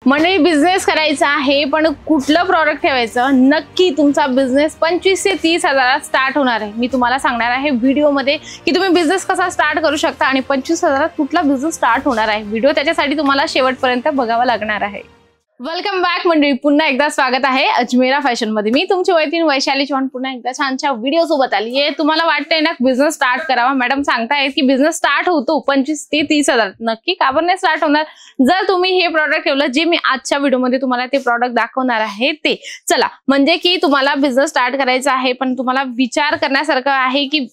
म्हणजे बिझनेस करायचा आहे पण कुठलं प्रॉडक्ट ठेवायचं नक्की तुमचा बिझनेस 25 ते 30 हजारात स्टार्ट होणार आहे। मी तुम्हाला सांगणार आहे व्हिडिओमध्ये की तुम्ही बिझनेस कसा स्टार्ट करू शकता आणि 25 हजारात कुठला बिझनेस स्टार्ट होणार आहे। व्हिडिओ त्याच्यासाठी तुम्हाला शेवटपर्यंत बघावा लागणार आहे। वेलकम बॅक मंडळी, पुन्हा एकदा स्वागत आहे अजमेरा फॅशन मध्ये। मी तुमची वैतीन वैशाली चव्हाण पुन्हा एकदा छानच्या व्हिडिओ सोबत आली आहे। तुम्हाला वाटतंय ना बिझनेस स्टार्ट करावा, मॅडम सांगतायत की बिझनेस स्टार्ट होतो 25 ते 30 हजार, नक्की का बरं नाही स्टार्ट होणार जर तुम्ही हे प्रॉडक्ट ठेवलं जे मी आजच्या व्हिडिओमध्ये तुम्हाला ते प्रॉडक्ट दाखवणार आहे ते। चला, म्हणजे की तुम्हाला बिझनेस स्टार्ट करायचा आहे पण तुम्हाला विचार करण्यासारखं आहे की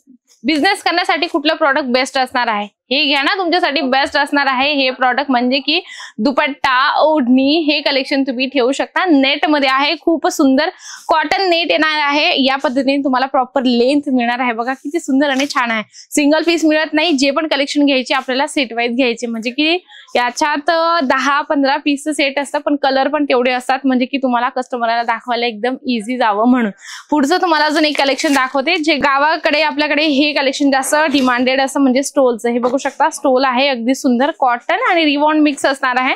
बिझनेस करण्यासाठी कुठलं प्रॉडक्ट बेस्ट असणार आहे। हे घ्या ना, तुमच्यासाठी बेस्ट असणार आहे हे प्रॉडक्ट, म्हणजे की दुपट्टा ओढणी हे कलेक्शन तुम्ही ठेवू शकता। नेट मध्ये आहे, खूप सुंदर कॉटन नेट येणार आहे। या पद्धतीने तुम्हाला प्रॉपर लेंथ मिळणार आहे। बघा किती सुंदर आणि छान आहे। सिंगल पीस मिळत नाही, जे पण कलेक्शन घ्यायचे आपल्याला सेट वाईज घ्यायचे, म्हणजे की याच्यात 10-15 पीस सेट असतात पण कलर पण तेवढे असतात, म्हणजे की तुम्हाला कस्टमरला दाखवायला एकदम इझी जावं म्हणून। पुढचं तुम्हाला अजून एक कलेक्शन दाखवते जे गावाकडे आपल्याकडे हे कलेक्शन जास्त डिमांडेड असं, म्हणजे स्टोलचं। हे बघू शकता, स्टोल आहे अगदी सुंदर, कॉटन आणि रिबॉन मिक्स असणार आहे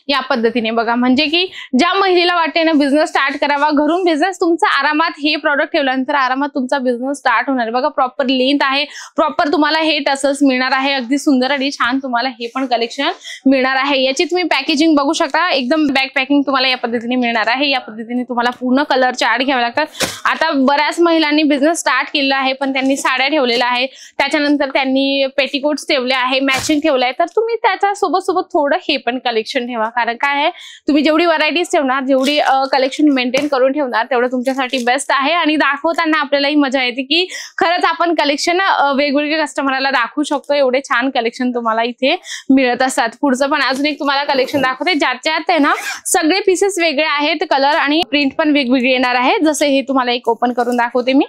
या पद्धतीने। बघा म्हणजे की ज्या महिलेला वाटते ना बिझनेस स्टार्ट करावा घरून, बिझनेस तुमचा आरामात, हे प्रॉडक्ट ठेवल्यानंतर आरामात तुमचा बिझनेस स्टार्ट होणार आहे। बघा प्रॉपर लेंथ आहे, प्रॉपर तुम्हाला हे टसल्स मिळणार आहे, अगदी सुंदर आणि छान तुम्हाला हे पण कलेक्शन मिळणार आहे। याची तुम्ही पॅकेजिंग बघू शकता, एकदम बॅग पॅकिंग तुम्हाला या पद्धतीने मिळणार आहे। या पद्धतीने तुम्हाला पूर्ण कलरचे ऍड घ्यावे लागतात। आता बऱ्याच महिलांनी बिझनेस स्टार्ट केलेला आहे पण त्यांनी साड्या ठेवलेल्या आहे, त्याच्यानंतर त्यांनी पेटीकोट्स ठेवले आहे, मॅचिंग ठेवलं आहे, तर तुम्ही त्याच्या सोबत थोडं हे पण कलेक्शन ठेवा। कारण काय आहे, तुम्ही जेवढी व्हरायटीज ठेवणार, जेवढी कलेक्शन मेंटेन करून ठेवणार तेवढं तुमच्यासाठी बेस्ट आहे। आणि दाखवताना आपल्यालाही मजा येते की खरंच आपण कलेक्शन वेगवेगळे कस्टमरला दाखवू शकतो, एवढे छान कलेक्शन तुम्हाला इथे मिळत असतात। पुढचं पण अजून एक तुम्हाला कलेक्शन दाखवते ज्याच्यात आहे ना सगळे पीसेस वेगळे आहेत, कलर आणि प्रिंट पण वेगवेगळे येणार आहे। जसे हे तुम्हाला एक ओपन करून दाखवते मी,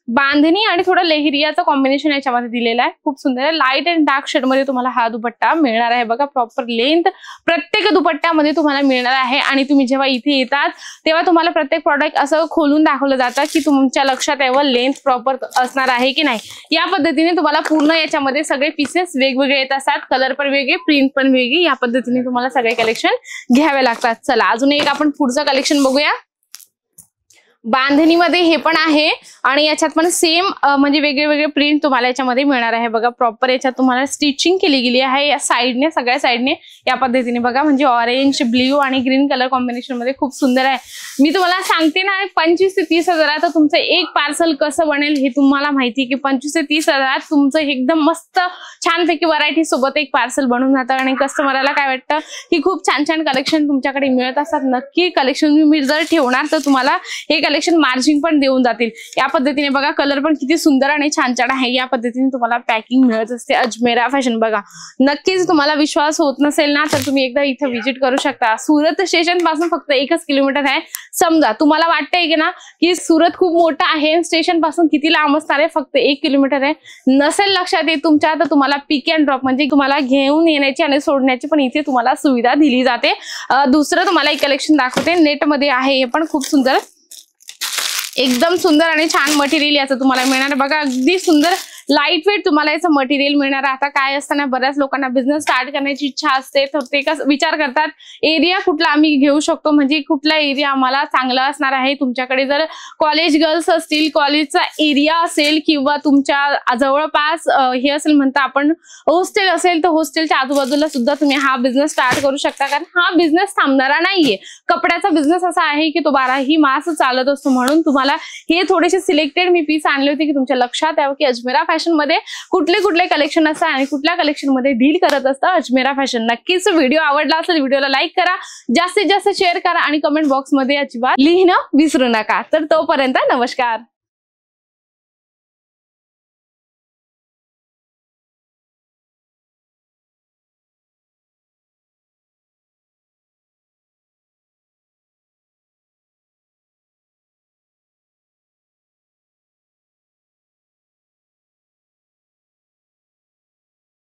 बांधणी आणि थोडं लेहरियाचं कॉम्बिनेशन याच्यामध्ये दिलेलं आहे, खूप सुंदर आहे। लाईट अँड डार्क शेड मध्ये तुम्हाला हा दुपट्टा मिळणार आहे। बघा प्रॉपर लेंथ प्रत्येक दुपट्ट्यामध्ये तुम्हाला मिळणार आहे। आणि तुम्ही जेव्हा इथे येतात तेव्हा तुम्हाला प्रत्येक प्रॉडक्ट असं खोलून दाखवलं जातं की तुमच्या लक्षात यावं लेंथ प्रॉपर असणार आहे की नाही। या पद्धतीने तुम्हाला पूर्ण याच्यामध्ये सगळे पीसेस वेगवेगळे येत असतात, कलर पण वेगळे, प्रिंट पण वेगळी, या पद्धतीने तुम्हाला सगळे कलेक्शन घ्यावे लागतात। चला अजून एक आपण पुढचं कलेक्शन बघूया। बांधणीमध्ये हे पण आहे आणि याच्यात पण सेम म्हणजे वेगळे प्रिंट तुम्हाला याच्यामध्ये मिळणार आहे। बघा प्रॉपर याच्यात तुम्हाला स्टिचिंग केली गेली आहे या साइडने, सगळ्या साइडने या पद्धतीने। बघा म्हणजे ऑरेंज, ब्ल्यू आणि ग्रीन कलर कॉम्बिनेशन मध्ये खूप सुंदर आहे। मी तुम्हाला सांगते ना 25 ते 30 हजारात तुमचं एक पार्सल कसं बनेल हे तुम्हाला माहिती की 25 ते 30 हजारात तुमचं एकदम मस्त छानपैकी व्हरायटी सोबत एक पार्सल बनून जातं। आणि कस्टमरला काय वाटतं की खूप छान कलेक्शन तुमच्याकडे मिळत असतात। नक्की कलेक्शन तुम्ही जर ठेवणार तर तुम्हाला हे कलेक्शन मार्जिन पण देऊन जातील या पद्धतीने। बघा कलर पण किती सुंदर आणि छान आहे, या पद्धतीने तुम्हाला पॅकिंग मिळत असते अजमेरा फॅशन। बघा नक्कीच तुम्हाला विश्वास होत नसेल ना तर तुम्ही एकदा इथे व्हिजिट करू शकता। सुरत स्टेशन पासून फक्त 1 किलोमीटर आहे। समजा तुम्हाला वाटतंय की ना की सुरत खूप मोठं आहे, स्टेशन पासून किती लांब असणार आहे, फक्त 1 किलोमीटर आहे, नसेल लक्षात येत तुमच्या तर तुम्हाला पिक अँड ड्रॉप म्हणजे तुम्हाला घेऊन येण्याची आणि सोडण्याची पण इथे तुम्हाला सुविधा दिली जाते। दुसरं तुम्हाला एक कलेक्शन दाखवते, नेट मध्ये आहे, हे पण खूप सुंदर, एकदम सुंदर आणि छान मटेरियल याचं तुम्हाला मिळणार। बघा अगदी सुंदर लाईट वेट तुम्हाला याचं मटेरियल मिळणार। आता काय असताना बऱ्याच लोकांना बिझनेस स्टार्ट करण्याची इच्छा असते तर ते विचार करतात एरिया कुठला आम्ही घेऊ शकतो, म्हणजे कुठला एरिया आम्हाला चांगला असणार आहे। तुमच्याकडे जर कॉलेज गर्ल्स असतील, कॉलेजचा एरिया असेल किंवा तुमच्या जवळपास हे असेल म्हणता आपण हॉस्टेल असेल तर हॉस्टेलच्या आजूबाजूला सुद्धा तुम्ही हा बिझनेस स्टार्ट करू शकता। कारण हा बिझनेस थांबणारा नाहीये, कपड्याचा बिझनेस असा आहे की तो 12ही मास चालत असतो। म्हणून तुम्हाला हे थोडेसे सिलेक्टेड मी पीस आणले होते की तुमच्या लक्षात यावं की अजमेरा फॅशन मध्ये कुठले कलेक्शन असतात आणि कुठल्या कलेक्शन मध्ये डील करत असतं अजमेरा फॅशन। नक्कीच व्हिडिओ आवडला असेल व्हिडिओला लाईक करा, जास्तीत जास्त शेअर करा आणि कमेंट बॉक्स मध्ये अजिबात लिहिणं विसरू नका। तर तोपर्यंत नमस्कार।